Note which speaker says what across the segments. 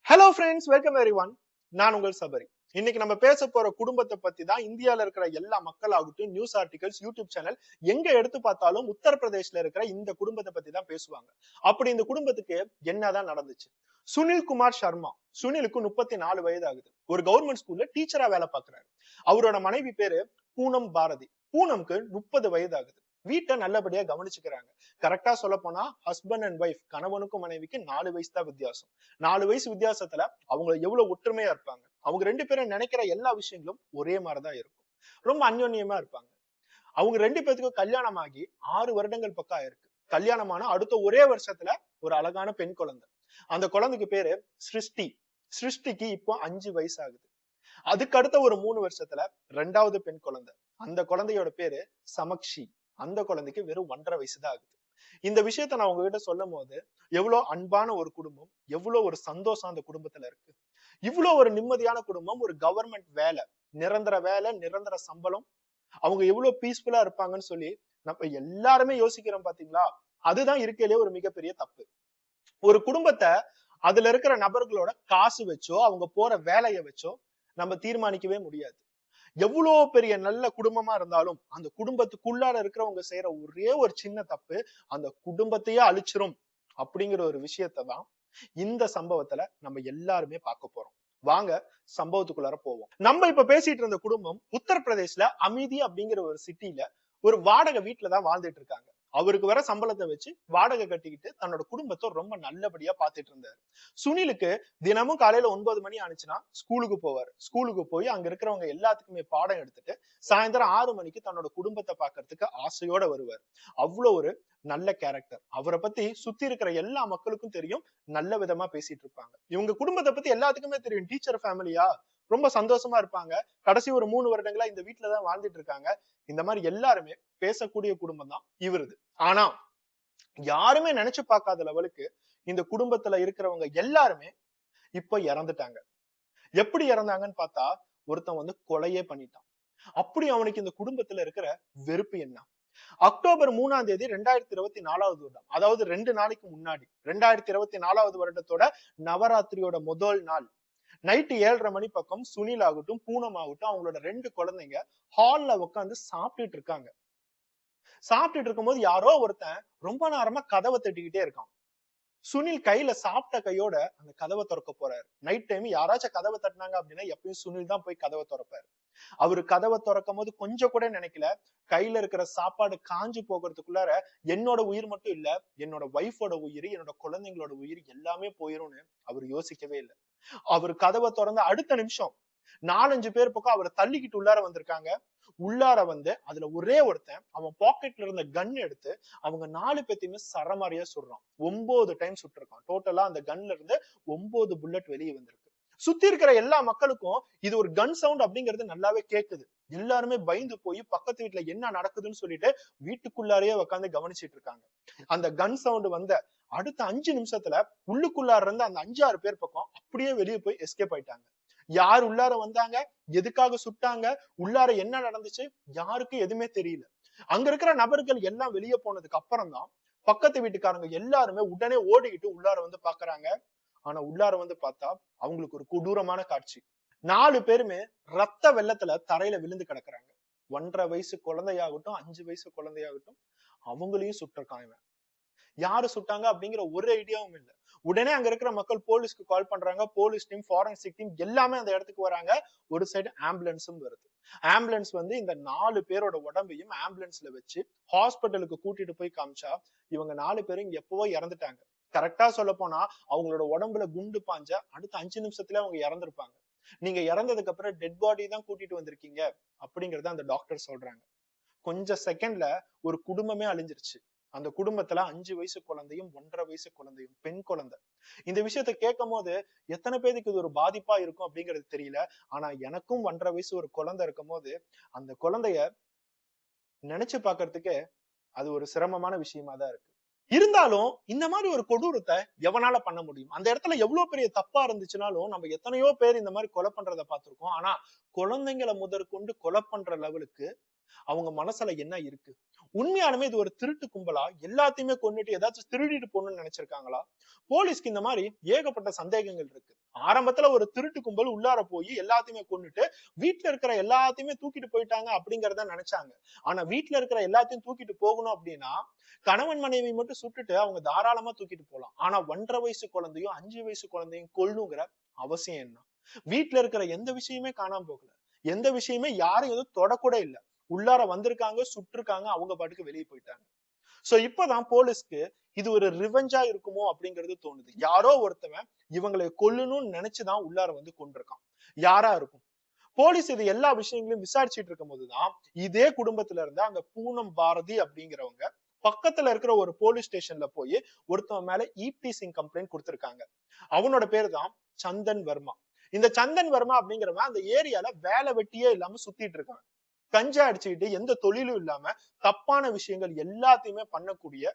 Speaker 1: Hello friends, welcome everyone. நான் உங்கள் சபரி. இன்னைக்கு நம்ம பேச போற குடும்பத்தை பத்தி தான். இந்தியால இருக்கிற எல்லா மக்களாகட்டும், நியூஸ் ஆர்டிகல்ஸ், யூடியூப் சேனல் எங்க எடுத்து பார்த்தாலும் உத்தரப்பிரதேஷ்ல இருக்கிற இந்த குடும்பத்தை பத்தி தான் பேசுவாங்க. அப்படி இந்த குடும்பத்துக்கு என்னதான் நடந்துச்சு? சுனில் குமார் சர்மா. சுனிலுக்கு 34 வயது ஆகுது. ஒரு கவர்மெண்ட் ஸ்கூல்ல டீச்சரா வேலை பார்க்கிறாரு. அவரோட மனைவி பேரு பூனம் பாரதி. பூனம்க்கு 30 வயது ஆகுது. வீட்டை நல்லபடியா கவனிச்சுக்கிறாங்க. கரெக்டா சொல்ல போனா ஹஸ்பண்ட் அண்ட் ஒய்ஃப், கணவனுக்கும் மனைவிக்கு 4 வயசு தான் வித்தியாசம். 4 வயசு வித்தியாசத்துல அவங்க எவ்வளவு ஒற்றுமையா இருப்பாங்க. அவங்க ரெண்டு பேரும் நினைக்கிற எல்லா விஷயங்களும் ஒரே மாதிரிதான் இருக்கும். ரொம்ப அந்யோன்யமா இருப்பாங்க. அவங்க ரெண்டு பேத்துக்கும் கல்யாணம் ஆகி 6 வருடங்கள் பக்கம் ஆயிருக்கு. கல்யாணமான அடுத்த ஒரே வருஷத்துல ஒரு அழகான பெண் குழந்தை. அந்த குழந்தைக்கு பேரு சிருஷ்டி. சிருஷ்டிக்கு இப்போ 5 வயசு ஆகுது. அதுக்கு அடுத்த ஒரு 3 வருஷத்துல 2வது பெண் குழந்தை. அந்த குழந்தையோட பேரு சமக்ஷி. அந்த குழந்தைக்கு வெறும் 1.5 வயசுதான் ஆகுது. இந்த விஷயத்த நான் உங்ககிட்ட சொல்லும் போது எவ்வளவு அன்பான ஒரு குடும்பம், எவ்வளவு ஒரு சந்தோஷம் அந்த குடும்பத்துல இருக்கு. இவ்வளவு ஒரு நிம்மதியான குடும்பம், ஒரு கவர்மெண்ட் வேலை, நிரந்தர வேலை, நிரந்தர சம்பளம், அவங்க எவ்வளவு பீஸ்ஃபுல்லா இருப்பாங்கன்னு சொல்லி நம்ம எல்லாருமே யோசிக்கிறோம் பாத்தீங்களா? அதுதான் இருக்கையிலேயே ஒரு மிகப்பெரிய தப்பு. ஒரு குடும்பத்தை அதுல இருக்கிற நபர்களோட காசு வச்சோ, அவங்க போற வேலையை வச்சோ நம்ம தீர்மானிக்கவே முடியாது. எவ்வளவு பெரிய நல்ல குடும்பமா இருந்தாலும் அந்த குடும்பத்துக்குள்ளார இருக்கிறவங்க செய்யற ஒரே ஒரு சின்ன தப்பு அந்த குடும்பத்தையே அழிச்சிரும் அப்படிங்கிற ஒரு விஷயத்தான் இந்த சம்பவத்துல நம்ம எல்லாருமே பார்க்க போறோம். வாங்க சம்பவத்துக்குள்ளார போவோம். நம்ம இப்ப பேசிட்டு இருந்த குடும்பம் உத்தரப்பிரதேஷ்ல அமிதி அப்படிங்கிற ஒரு சிட்டில ஒரு வாடகை வீட்டுலதான் வாழ்ந்துட்டு இருக்காங்க. அவருக்கு வர சம்பளத்தை வச்சு வாடகை கட்டிக்கிட்டு தன்னோட குடும்பத்தை ரொம்ப நல்லபடியா பாத்துட்டு இருந்தாரு. சுனிலுக்கு தினமும் காலையில 9 மணி ஆனிச்சுன்னா ஸ்கூலுக்கு போவாரு. ஸ்கூலுக்கு போய் அங்க இருக்கிறவங்க எல்லாத்துக்குமே பாடம் எடுத்துட்டு சாயந்தரம் 6 மணிக்கு தன்னோட குடும்பத்தை பாக்குறதுக்கு ஆசையோட வருவார். அவ்வளவு ஒரு நல்ல கேரக்டர். அவரை பத்தி சுத்தி இருக்கிற எல்லா மக்களுக்கும் தெரியும். நல்ல விதமா பேசிட்டு இருப்பாங்க. இவங்க குடும்பத்தை பத்தி எல்லாத்துக்குமே தெரியும். டீச்சர் ஃபேமிலியா, ரொம்ப சந்தோஷமா இருப்பாங்க. கடைசி ஒரு 3 வருடங்களா இந்த வீட்டுலதான் வாழ்ந்துட்டு இருக்காங்க. இந்த மாதிரி எல்லாருமே பேசக்கூடிய குடும்பம் தான் இவருது. ஆனா யாருமே நினைச்சு பார்க்காத லெவலுக்கு இந்த குடும்பத்துல இருக்கிறவங்க எல்லாருமே இப்ப இறந்துட்டாங்க. எப்படி இறந்தாங்கன்னு பார்த்தா ஒருத்தன் கொலையே பண்ணிட்டான். அப்படி அவனுக்கு இந்த குடும்பத்துல இருக்கிற வெறுப்பு என்ன? அக்டோபர் 3ஆம் தேதி 2024வது வருடம், அதாவது 2 நாளைக்கு முன்னாடி 2024வது வருடத்தோட நவராத்திரியோட முதல் நாள் நைட்டு 7:30 மணி பக்கம் சுனில் ஆகட்டும், பூனம் ஆகட்டும், அவங்களோட 2 குழந்தைங்க ஹால்ல உட்காந்து சாப்பிட்டுட்டு இருக்காங்க. சாப்பிட்டுட்டு இருக்கும்போது யாரோ ஒருத்தன் ரொம்ப நேரமா கதவை தட்டிக்கிட்டே இருக்கான். சுனில் கையில சாப்பிட்ட கையோட அந்த கதவை திறக்க போறாரு. நைட் டைம் யாராச்சும் கதவை தட்டினாங்க அப்படின்னா எப்பயும் சுனில் தான் போய் கதவை திறப்பாரு. அவரு கதவை திறக்கும் போது கொஞ்சம் கூட நினைக்கல கையில இருக்கிற சாப்பாடு காஞ்சு போகிறதுக்குள்ளார என்னோட உயிர் மட்டும் இல்ல, என்னோட ஒய்ஃபோட உயிர், என்னோட குழந்தைங்களோட உயிர் எல்லாமே போயிரும்னு அவர் யோசிக்கவே இல்லை. அவர் கதவை திறந்த அடுத்த நிமிஷம் 4-5 பேர் பக்கம் அவரை தள்ளிக்கிட்டு உள்ளார வந்திருக்காங்க. உள்ளார அதுல ஒரே ஒருத்தன் அவன் பாக்கெட்ல இருந்த கன் எடுத்து அவங்க 4 பேத்தையுமே சரமாரியா சுடுறான். 9 டைம் சுட்டிருக்கான். டோட்டலா அந்த கன்ல இருந்து 9 புல்லட் வெளியே வந்திருக்கு. சுத்தி இருக்கிற எல்லா மக்களுக்கும் இது ஒரு கன் சவுண்ட் அப்படிங்கிறது நல்லாவே கேக்குது. எல்லாருமே பயந்து போய் பக்கத்து வீட்டுல என்ன நடக்குதுன்னு சொல்லிட்டு வீட்டுக்குள்ளாரையே உட்காந்து கவனிச்சிட்டு இருக்காங்க. அந்த கன் சவுண்ட் அடுத்த 5 நிமிஷத்துல உள்ளுக்குள்ளார இருந்து அந்த 5-6 பேர் பக்கம் அப்படியே வெளியே போய் எஸ்கேப் ஆயிட்டாங்க. யார் உள்ளார வந்தாங்க, எதுக்காக சுட்டாங்க, உள்ளார என்ன நடந்துச்சு, யாருக்கும் எதுவுமே தெரியல. அங்க இருக்கிற நபர்கள் எல்லாம் வெளியே போனதுக்கு அப்புறம் தான் பக்கத்து வீட்டுக்காரங்க எல்லாருமே உடனே ஓடிக்கிட்டு உள்ளார பாக்குறாங்க. ஆனா உள்ளார பார்த்தா அவங்களுக்கு ஒரு கொடூரமான காட்சி. 4 பேருமே ரத்த வெள்ளத்துல தரையில விழுந்து கிடக்குறாங்க. 1.5 வயசு குழந்தையாகட்டும், 5 வயசு குழந்தையாகட்டும், அவங்களையும் சுட்டிருக்கான் இவன். யாரு சுட்டாங்க அப்படிங்கிற ஒரு ஐடியாவும் இல்ல. உடனே அங்க இருக்கிற மக்கள் போலீஸ்க்கு கால் பண்றாங்க. போலீஸ் டீம், ஃபாரன்சிக் டீம் எல்லாமே அந்த இடத்துக்கு வராங்க. ஒரு சைடு ஆம்புலன்ஸும் வருது. ஆம்புலன்ஸ் இந்த 4 பேரோட உடம்பையும் ஆம்புலன்ஸ்ல வச்சு ஹாஸ்பிட்டலுக்கு கூட்டிட்டு போய் காமிச்சா இவங்க 4 பேரும் இங்க எப்பவோ இறந்துட்டாங்க. கரெக்டா சொல்ல போனா அவங்களோட உடம்புல குண்டு பாஞ்ச அடுத்த 5 நிமிஷத்துல அவங்க இறந்திருப்பாங்க. நீங்க இறந்ததுக்கு அப்புறம் டெட் பாடி தான் கூட்டிட்டு வந்திருக்கீங்க அப்படிங்கறத அந்த டாக்டர் சொல்றாங்க. கொஞ்சம் செகண்ட்ல ஒரு குடும்பமே அழிஞ்சிருச்சு. அந்த குடும்பத்துல 5 வயசு குழந்தையும் 1.5 வயசு குழந்தையும், பெண் குழந்தை. இந்த விஷயத்த கேட்கும் போது எத்தனை பேருக்கு இது ஒரு பாதிப்பா இருக்கும் அப்படிங்கிறது தெரியல. ஆனா எனக்கும் 1.5 வயசு ஒரு குழந்தை இருக்கும் போது அந்த குழந்தைய நினைச்சு பாக்குறதுக்கு அது ஒரு சிரமமான விஷயமா தான் இருக்கு. இருந்தாலும் இந்த மாதிரி ஒரு கொடூரத்தை எவனால பண்ண முடியும்? அந்த இடத்துல எவ்வளவு பெரிய தப்பா இருந்துச்சுனாலும் நம்ம எத்தனையோ பேர் இந்த மாதிரி கொலை பண்றதை பார்த்திருக்கோம். ஆனா குழந்தைங்களை முதற்கொண்டு கொலை பண்ற லெவலுக்கு அவங்க மனசுல என்ன இருக்கு? உண்மையாலுமே இது ஒரு திருட்டு கும்பலா? எல்லாத்தையுமே கொன்னுட்டு ஏதாச்சும் திருடிட்டு போகணும்னு நினைச்சிருக்காங்களா? போலீஸ்க்கு இந்த மாதிரி ஏகப்பட்ட சந்தேகங்கள் இருக்கு. ஆரம்பத்துல ஒரு திருட்டு கும்பல் உள்ளார போய் எல்லாத்தையுமே கொன்னுட்டு வீட்டுல இருக்கிற எல்லாத்தையுமே தூக்கிட்டு போயிட்டாங்க அப்படிங்கறத நினைச்சாங்க. ஆனா வீட்டுல இருக்கிற எல்லாத்தையும் தூக்கிட்டு போகணும் அப்படின்னா கணவன் மனைவி மட்டும் சுட்டுட்டு அவங்க தாராளமா தூக்கிட்டு போலாம். ஆனா 1.5 வயசு குழந்தையும் 5 வயசு குழந்தையும் கொல்லணுங்கிற அவசியம் என்ன? வீட்டுல இருக்கிற எந்த விஷயமே காணாம போகல. எந்த விஷயமே யாரும் எதுவும் தொடக்கூட இல்ல. உள்ளார வந்திருக்காங்க, சுட்டிருக்காங்க, அவங்க பாட்டுக்கு வெளியே போயிட்டாங்க. சோ இப்பதான் போலீஸ்க்கு இது ஒரு ரிவெஞ்சா இருக்குமோ அப்படிங்கிறது தோணுது. யாரோ ஒருத்தவன் இவங்களை கொல்லணும்னு நினைச்சுதான் உள்ளார வந்து கொண்டிருக்கான். யாரா இருக்கும்? போலீஸ் இது எல்லா விஷயங்களையும் விசாரிச்சுட்டு இருக்கும் போதுதான் இதே குடும்பத்துல இருந்த அந்த பூனம் பாரதி அப்படிங்கிறவங்க பக்கத்துல இருக்கிற ஒரு போலீஸ் ஸ்டேஷன்ல போய் ஒருத்தவன் மேல ஈவ்டீசிங் கம்ப்ளைண்ட் கொடுத்திருக்காங்க. அவனோட பேரு தான் சந்தன் வர்மா. இந்த சந்தன் வர்மா அப்படிங்கிறவன் அந்த ஏரியால வேலை வெட்டியே இல்லாம சுத்திட்டு இருக்கான். கஞ்சா அடிச்சுக்கிட்டு எந்த தொழிலும் இல்லாம தப்பான விஷயங்கள் எல்லாத்தையுமே பண்ணக்கூடிய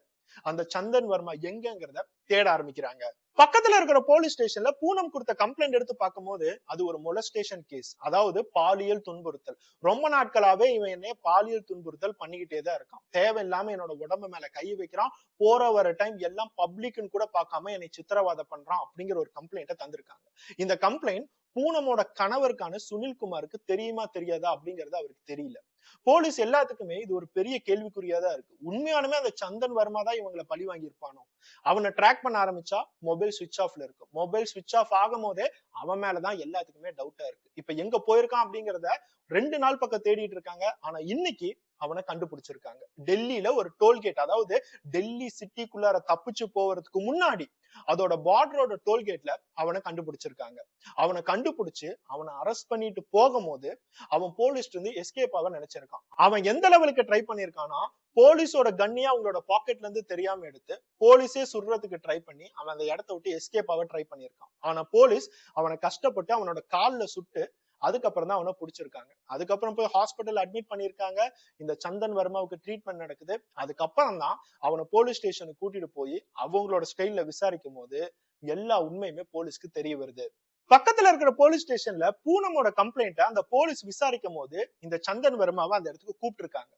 Speaker 1: அந்த சந்தன் வர்மா எங்கங்கிறத தேட ஆரம்பிக்கிறாங்க. பக்கத்துல இருக்கிற போலீஸ் ஸ்டேஷன்ல பூனம் கொடுத்த கம்ப்ளைண்ட் எடுத்து பார்க்கும்போது அது ஒரு மொலஸ்டேஷன் கேஸ், அதாவது பாலியல் துன்புறுத்தல். ரொம்ப நாட்களாவே இவன் என்னைய பாலியல் துன்புறுத்தல் பண்ணிக்கிட்டே தான் இருக்கான். தேவையில்லாம என்னோட உடம்பு மேல கை வைக்கிறான், போற வர டைம் எல்லாம் பப்ளிக்னு கூட பார்க்காம என்னை சித்திரவதை பண்றான் அப்படிங்கிற ஒரு கம்ப்ளைண்ட்டை தந்திருக்காங்க. இந்த கம்ப்ளைண்ட் பூனமோட கணவருக்கான சுனில்குமாருக்கு தெரியுமா தெரியாதா அப்படிங்கறது அவருக்கு தெரியல. போலீஸ் எல்லாத்துக்குமே இது ஒரு பெரிய கேள்விக்குறியாதான் இருக்கு. உண்மையானுமே அந்த சந்தன் வர்மா தான் இவங்களை பழி வாங்கியிருப்பானோ? அவனை ட்ராக் பண்ண ஆரம்பிச்சா மொபைல் சுவிட்ச் ஆஃப்ல இருக்கு. மொபைல் சுவிட்ச் ஆஃப் ஆகும் போதே அவன் மேலதான் எல்லாத்துக்குமே டவுட்டா இருக்கு. இப்ப எங்க போயிருக்கான் அப்படிங்கறத 2 நாள் பக்கம் தேடிட்டு இருக்காங்க. ஆனா இன்னைக்கு அவனை கண்டுபிடிச்சிருக்காங்க. டெல்லியில ஒரு டோல்கேட், அதாவது டெல்லி சிட்டிக்குள்ளார தப்பிச்சு போறதுக்கு முன்னாடி அதோட பார்டரோட டோல்கேட்ல அவனை கண்டுபிடிச்சிருக்காங்க. அவனை கண்டுபிடிச்சு அவனை அரெஸ்ட் பண்ணிட்டு போகும்போது அவன் போலீஸ் இருந்து எஸ்கேப் ஆக நினைச்சிருக்கான். அவன் எந்த லெவலுக்கு ட்ரை பண்ணிருக்கானா, போலீஸோட கண்ணியா அவங்களோட பாக்கெட்ல இருந்து தெரியாம எடுத்து போலீஸே சுடுறதுக்கு ட்ரை பண்ணி அவன் அந்த இடத்த விட்டு எஸ்கேப் ஆக ட்ரை பண்ணிருக்கான். ஆனா போலீஸ் அவனை கஷ்டப்பட்டு அவனோட கால்ல சுட்டு அதுக்கப்புறம் தான் அவனை பிடிச்சிருக்காங்க. அதுக்கப்புறம் போய் ஹாஸ்பிட்டல் அட்மிட் பண்ணிருக்காங்க. இந்த சந்தன் வர்மாவுக்கு ட்ரீட்மெண்ட் நடக்குது. அதுக்கப்புறம் தான் அவனை போலீஸ் ஸ்டேஷனுக்கு கூட்டிட்டு போய் அவங்களோட ஸ்டைல்ல விசாரிக்கும் போது எல்லா உண்மையுமே போலீஸ்க்கு தெரிய வருது. பக்கத்துல இருக்கிற போலீஸ் ஸ்டேஷன்ல பூனமோட கம்ப்ளைண்ட அந்த போலீஸ் விசாரிக்கும் போது இந்த சந்தன் வர்மாவை அந்த இடத்துக்கு கூப்பிட்டு இருக்காங்க.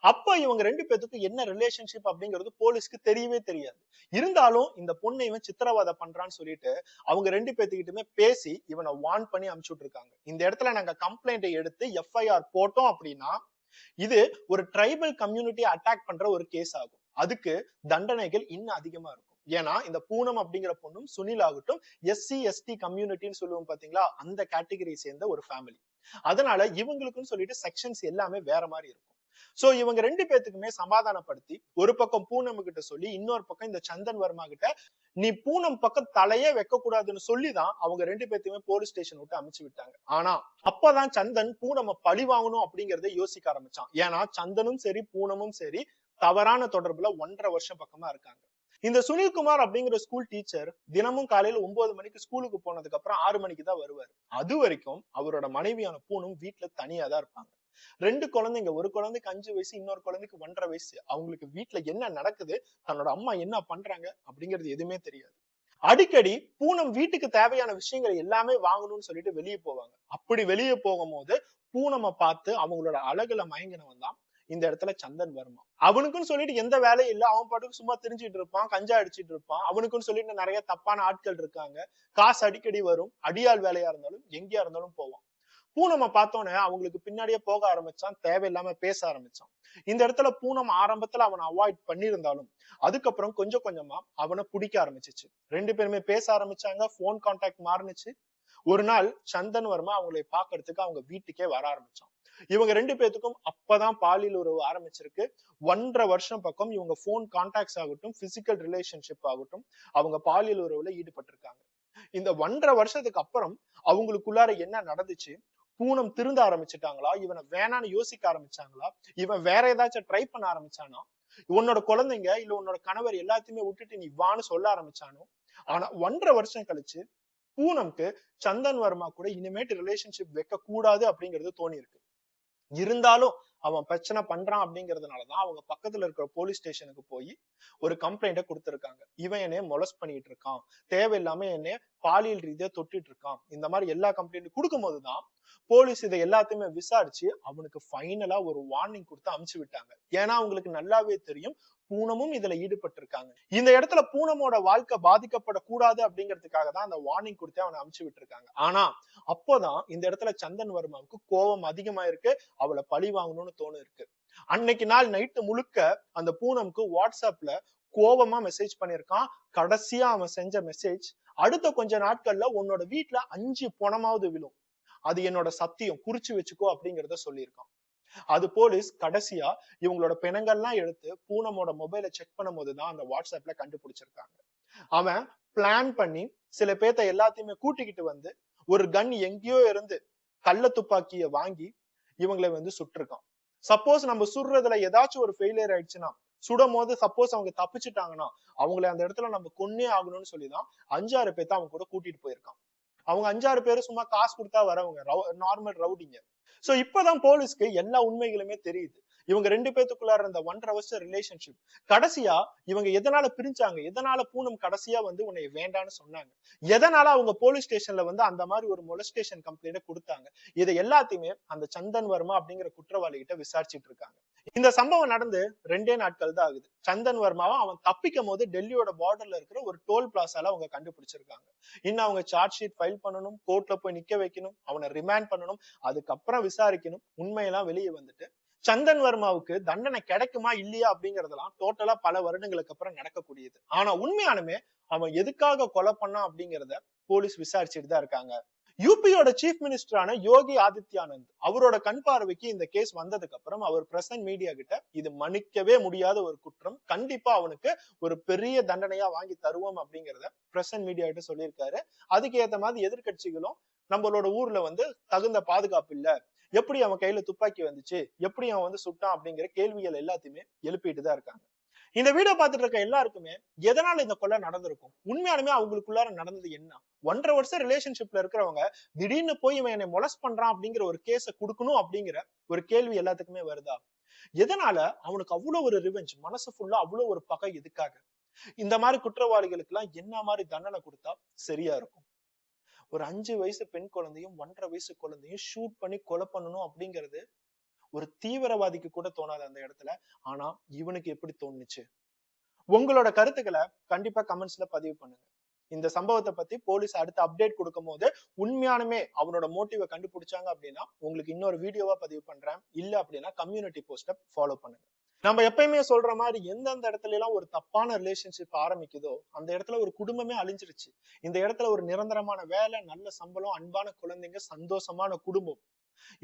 Speaker 1: அப்ப இவங்க 2 பேத்துக்கும் என்ன ரிலேஷன்ஷிப் அப்படிங்கிறது போலீஸ்க்கு தெரியவே தெரியாது. இருந்தாலும் இந்த பொண்ணை இவன் சித்திரவதை பண்றான்னு சொல்லிட்டு அவங்க 2 பேத்துக்கிட்டுமே பேசி இவனை வார்ன் பண்ணி அனுப்பிச்சுட்டு இருக்காங்க. இந்த இடத்துல நாங்க கம்ப்ளைண்ட் எடுத்து எஃப்ஐஆர் போட்டோம் அப்படின்னா இது ஒரு ட்ரைபல் கம்யூனிட்டியை அட்டாக் பண்ற ஒரு கேஸ் ஆகும். அதுக்கு தண்டனைகள் இன்னும் அதிகமா இருக்கும். ஏன்னா இந்த பூனம் அப்படிங்கிற பொண்ணும் சுனில் ஆகட்டும் எஸ்சி எஸ்டி கம்யூனிட்டின்னு சொல்லுவோம் பாத்தீங்களா, அந்த கேட்டகரியை சேர்ந்த ஒரு ஃபேமிலி. அதனால இவங்களுக்குன்னு சொல்லிட்டு செக்ஷன்ஸ் எல்லாமே வேற மாதிரி இருக்கும். சோ இவங்க 2 பேத்துக்குமே சமாதானப்படுத்தி ஒரு பக்கம் பூனம் கிட்ட சொல்லி இன்னொரு பக்கம் இந்த சந்தன் வர்மா கிட்ட நீ பூனம் பக்கம் தலையே வைக்க கூடாதுன்னு சொல்லிதான் அவங்க 2 பேத்தையுமே போலீஸ் ஸ்டேஷன் விட்டு அனுப்பிச்சு விட்டாங்க. ஆனா அப்பதான் சந்தன் பூனம பழி வாங்கணும் அப்படிங்கறத யோசிக்க ஆரம்பிச்சான். ஏன்னா சந்தனும் சரி பூனமும் சரி தவறான தொடர்புல 1.5 வருஷம் பக்கமா இருக்காங்க. இந்த சுனில்குமார் அப்படிங்கிற ஸ்கூல் டீச்சர் தினமும் காலையில 9 மணிக்கு ஸ்கூலுக்கு போனதுக்கு அப்புறம் 6 மணிக்கு தான் வருவாரு. அது வரைக்கும் அவரோட மனைவியான பூனம் வீட்டுல தனியா தான் இருப்பாங்க. 2 குழந்தைங்க, ஒரு குழந்தைக்கு 5 வயசு, இன்னொரு குழந்தைக்கு 1.5 வயசு. அவங்களுக்கு வீட்டுல என்ன நடக்குது, தன்னோட அம்மா என்ன பண்றாங்க அப்படிங்கிறது எதுவுமே தெரியாது. அடிக்கடி பூனம் வீட்டுக்கு தேவையான விஷயங்களை எல்லாமே வாங்கணும்னு சொல்லிட்டு வெளியே போவாங்க. அப்படி வெளியே போகும்போது பூனமை பார்த்து அவங்களோட அழகுல மயங்கினவன் தான் இந்த இடத்துல சந்தன் வர்மா. அவனுக்குன்னு சொல்லிட்டு எந்த வேலையும் இல்ல, அவன் பாட்டுக்கு சும்மா திரிஞ்சிட்டு இருப்பான், கஞ்சா அடிச்சிட்டு இருப்பான். அவனுக்குன்னு சொல்லிட்டு நிறைய தப்பான ஆட்கள் இருக்காங்க. காசு அடிக்கடி வரும், அடியாள் வேலையா இருந்தாலும் எங்கேயா இருந்தாலும் போவான். பூனமை பார்த்தோன்னே அவங்களுக்கு பின்னாடியே போக ஆரம்பிச்சான், தேவையில்லாம பேச ஆரம்பிச்சான். இந்த இடத்துல பூனம் ஆரம்பத்துல அவனை அவாய்ட் பண்ணியிருந்தாலும் அதுக்கப்புறம் கொஞ்சம் கொஞ்சமா அவனை பிடிக்க ஆரம்பிச்சிச்சு. 2 பேருமே பேச ஆரம்பிச்சாங்க, போன் கான்டாக்ட் மாறுனுச்சு. ஒரு நாள் சந்தன் வர்மா அவங்களை பாக்குறதுக்கு அவங்க வீட்டுக்கே வர ஆரம்பிச்சான். இவங்க 2 பேத்துக்கும் அப்பதான் பாலியல் உறவு ஆரம்பிச்சிருக்கு. 1.5 வருஷம் பக்கம் இவங்க போன் கான்டாக்ட்ஸ் ஆகட்டும், பிசிக்கல் ரிலேஷன்ஷிப் ஆகட்டும், அவங்க பாலியல் உறவுல ஈடுபட்டிருக்காங்க. இந்த 1.5 வருஷத்துக்கு அப்புறம் அவங்களுக்குள்ளார என்ன நடந்துச்சு, பூனம் திருந்த ஆரம்பிச்சுட்டாங்களா, இவனை வேணான்னு யோசிக்க ஆரம்பிச்சாங்களா, இவன் வேற ஏதாச்சும் ட்ரை பண்ண ஆரம்பிச்சானா, உன்னோட குழந்தைங்க இல்ல உன்னோட கணவர் எல்லாத்தையுமே விட்டுட்டு நீ வான்னு சொல்ல ஆரம்பிச்சானோ. ஆனா 1.5 வருஷம் கழிச்சு பூனம்க்கு சந்தன் வர்மா கூட இனிமேட்டு ரிலேஷன்ஷிப் வைக்க கூடாது அப்படிங்கிறது தோணி இருக்கு. இருந்தாலும் அவன் பிரச்சனை பண்றான் அப்படிங்கறதுனாலதான் அவங்க பக்கத்துல இருக்கிற போலீஸ் ஸ்டேஷனுக்கு போய் ஒரு கம்ப்ளைண்ட கொடுத்திருக்காங்க. இவன் என்னைய மொலஸ்ட் பண்ணிட்டு இருக்கான், தேவையில்லாம என்னைய பாலியல் ரீதியா தொட்டுட்டு இருக்கான், இந்த மாதிரி எல்லா கம்ப்ளைண்ட் கொடுக்கும் போதுதான் போலீஸ் இதை எல்லாத்தையுமே விசாரிச்சு அவனுக்கு ஃபைனலா ஒரு வார்னிங் கொடுத்து அனுப்பிச்சு விட்டாங்க. ஏன்னா அவங்களுக்கு நல்லாவே தெரியும் பூனமும் இதுல ஈடுபட்டு இருக்காங்க. இந்த இடத்துல பூனமோட வாழ்க்கை பாதிக்கப்படக்கூடாது அப்படிங்கிறதுக்காக தான் அந்த வார்னிங் கொடுத்து அவனை அமுச்சு விட்டுருக்காங்க. ஆனா அப்போதான் இந்த இடத்துல சந்தன் வர்மாவுக்கு கோபம் அதிகமா இருக்கு. அவளை பழி வாங்கணும்னு தோணு இருக்கு. அன்னைக்கு நாள் நைட்டு முழுக்க அந்த பூனம்க்கு வாட்ஸ்அப்ல கோபமா மெசேஜ் பண்ணிருக்கான். கடைசியா அவன் செஞ்ச மெசேஜ், அடுத்த கொஞ்ச நாட்கள்ல உன்னோட வீட்டுல 5 பணமாவது விழும், அது என்னோட சத்தியம், குறிச்சு வச்சுக்கோ அப்படிங்கறத சொல்லியிருக்கான். அது போலீஸ் கடைசியா இவங்களோட பிணங்கள்லாம் எடுத்து பூனமோட மொபைலை செக் பண்ணும் போதுதான் அந்த வாட்ஸ்அப்ல கண்டுபிடிச்சிருக்காங்க. அவன் பிளான் பண்ணி சில பேர்த்த எல்லாத்தையுமே கூட்டிக்கிட்டு வந்து ஒரு கன் எங்கேயோ இருந்து கள்ள துப்பாக்கிய வாங்கி இவங்களை வந்து சுட்டிருக்கான். சப்போஸ் நம்ம சுடுறதுல ஏதாச்சும் ஒரு ஃபெயிலியர் ஆயிடுச்சுன்னா, சுடும் போது சப்போஸ் அவங்க தப்பிச்சுட்டாங்கன்னா அவங்களை அந்த இடத்துல நம்ம கொன்னே ஆகணும்னு சொல்லிதான் 5-6 பேர்த்த அவங்க கூட கூட்டிட்டு போயிருக்கான். அவங்க 5-6 பேரும் சும்மா காசு கொடுத்தா வரவங்க, நார்மல் ரவுடிங்க. சோ இப்பதான் போலீஸ்க்கு எல்லா உண்மைகளுமே தெரியுது. இவங்க 2 பேத்துக்குள்ள இருந்த 1.5 வருஷம் ரிலேஷன்ஷிப் கடைசியா இவங்க எதனால பிரிஞ்சாங்க, எதனால பூனம் கடைசியா வந்து உன்னை வேண்டான்னு சொன்னாங்க, எதனால அவங்க போலீஸ் ஸ்டேஷன்ல வந்து அந்த மாதிரி ஒரு மொலஸ்டேஷன் கம்ப்ளைண்ட் கொடுத்தாங்க, இதை எல்லாத்தையுமே அந்த சந்தன் வர்மா அப்படிங்கிற குற்றவாளி கிட்ட விசாரிச்சுட்டு இருக்காங்க. இந்த சம்பவம் நடந்து 2 நாட்கள் தான் ஆகுது. சந்தன் வர்மாவை அவன் தப்பிக்கும் போது டெல்லியோட பார்டர்ல இருக்கிற ஒரு டோல் பிளாசால அவங்க கண்டுபிடிச்சிருக்காங்க. இன்னும் அவங்க சார்ஜ் ஷீட் ஃபைல் பண்ணணும், கோர்ட்ல போய் நிக்க வைக்கணும், அவனை ரிமாண்ட் பண்ணணும், அதுக்கப்புறம் விசாரிக்கணும். உண்மையெல்லாம் வெளியே வந்துட்டு சந்தன் வர்மாவுக்கு தண்டனை கிடைக்குமா இல்லையா அப்படிங்கறதெல்லாம் டோட்டலா பல வருடங்களுக்கு அப்புறம் நடக்கக்கூடியது. ஆனா உண்மையானுமே அவன் எதுக்காக கொலை பண்ணான் அப்படிங்கறத போலீஸ் விசாரிச்சுட்டு தான் இருக்காங்க. யூபியோட சீஃப் மினிஸ்டரான யோகி ஆதித்யானந்த் அவரோட கண் பார்வைக்கு இந்த கேஸ் வந்ததுக்கு அப்புறம் அவர் பிரசன்ட் மீடியா கிட்ட இது மன்னிக்கவே முடியாத ஒரு குற்றம், கண்டிப்பா அவனுக்கு ஒரு பெரிய தண்டனையா வாங்கி தருவோம் அப்படிங்கறத பிரசன்ட் மீடியா கிட்ட சொல்லியிருக்காரு. அதுக்கு ஏத்த மாதிரி எதிர்கட்சிகளும் நம்மளோட ஊர்ல வந்து தகுந்த பாதுகாப்பு இல்ல, எப்படி அவன் கையில துப்பாக்கி வந்துச்சு, எப்படி அவன் வந்து சுட்டான் அப்படிங்கிற கேள்விகள் எல்லாத்தையுமே எழுப்பிட்டு தான் இருக்காங்க. இந்த வீடியோ பார்த்துட்டு இருக்க எல்லாருக்குமே எதனால இந்த கொலை நடந்திருக்கும், உண்மையாலுமே அவங்களுக்குள்ளார நடந்தது என்ன, 1.5 வருஷம் ரிலேஷன்ஷிப்ல இருக்கிறவங்க திடீர்னு போய் இவன் என்னை மொலஸ்ட் பண்றான் அப்படிங்கிற ஒரு கேஸ கொடுக்கணும் அப்படிங்கிற ஒரு கேள்வி எல்லாத்துக்குமே வருதா? எதனால அவனுக்கு அவ்வளவு ஒரு ரிவெஞ்ச், மனசு ஃபுல்லா அவ்வளவு ஒரு பகை எதுக்காக? இந்த மாதிரி குற்றவாளிகளுக்கு எல்லாம் என்ன மாதிரி தண்டனை கொடுத்தா சரியா இருக்கும்? ஒரு 5 வயசு பெண் குழந்தையும் 1.5 வயசு குழந்தையும் ஷூட் பண்ணி கொலை பண்ணணும் அப்படிங்கிறது ஒரு தீவிரவாதிக்கு கூட தோணாது அந்த இடத்துல. ஆனா இவனுக்கு எப்படி தோணுச்சு? உங்களோட கருத்துக்களை கண்டிப்பா கமெண்ட்ஸ்ல பதிவு பண்ணுங்க. இந்த சம்பவத்தை பத்தி போலீஸ் அடுத்த அப்டேட் கொடுக்கும் போது உண்மையானுமே அவனோட மோட்டிவை கண்டுபிடிச்சாங்க அப்படின்னா உங்களுக்கு இன்னொரு வீடியோவா பதிவு பண்றேன். இல்ல அப்படின்னா கம்யூனிட்டி போஸ்ட ஃபாலோ பண்ணுங்க. நம்ம எப்பயுமே சொல்ற மாதிரி எந்தெந்த இடத்துல எல்லாம் ஒரு தப்பான ரிலேஷன்ஷிப் ஆரம்பிக்குதோ அந்த இடத்துல ஒரு குடும்பமே அழிஞ்சிருச்சு. இந்த இடத்துல ஒரு நிரந்தரமான வேலை, நல்ல சம்பளம், அன்பான குழந்தைங்க, சந்தோஷமான குடும்பம்,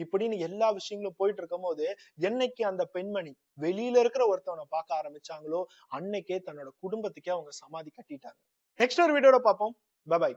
Speaker 1: இப்படின்னு எல்லா விஷயங்களும் போயிட்டு இருக்கும் போது என்னைக்கு அந்த பெண்மணி வெளியில இருக்கிற ஒருத்தவனை பார்க்க ஆரம்பிச்சாங்களோ அன்னைக்கே தன்னோட குடும்பத்துக்கே அவங்க சமாதி கட்டிட்டாங்க. நெக்ஸ்ட் ஒரு வீடியோட பார்ப்போம். பை.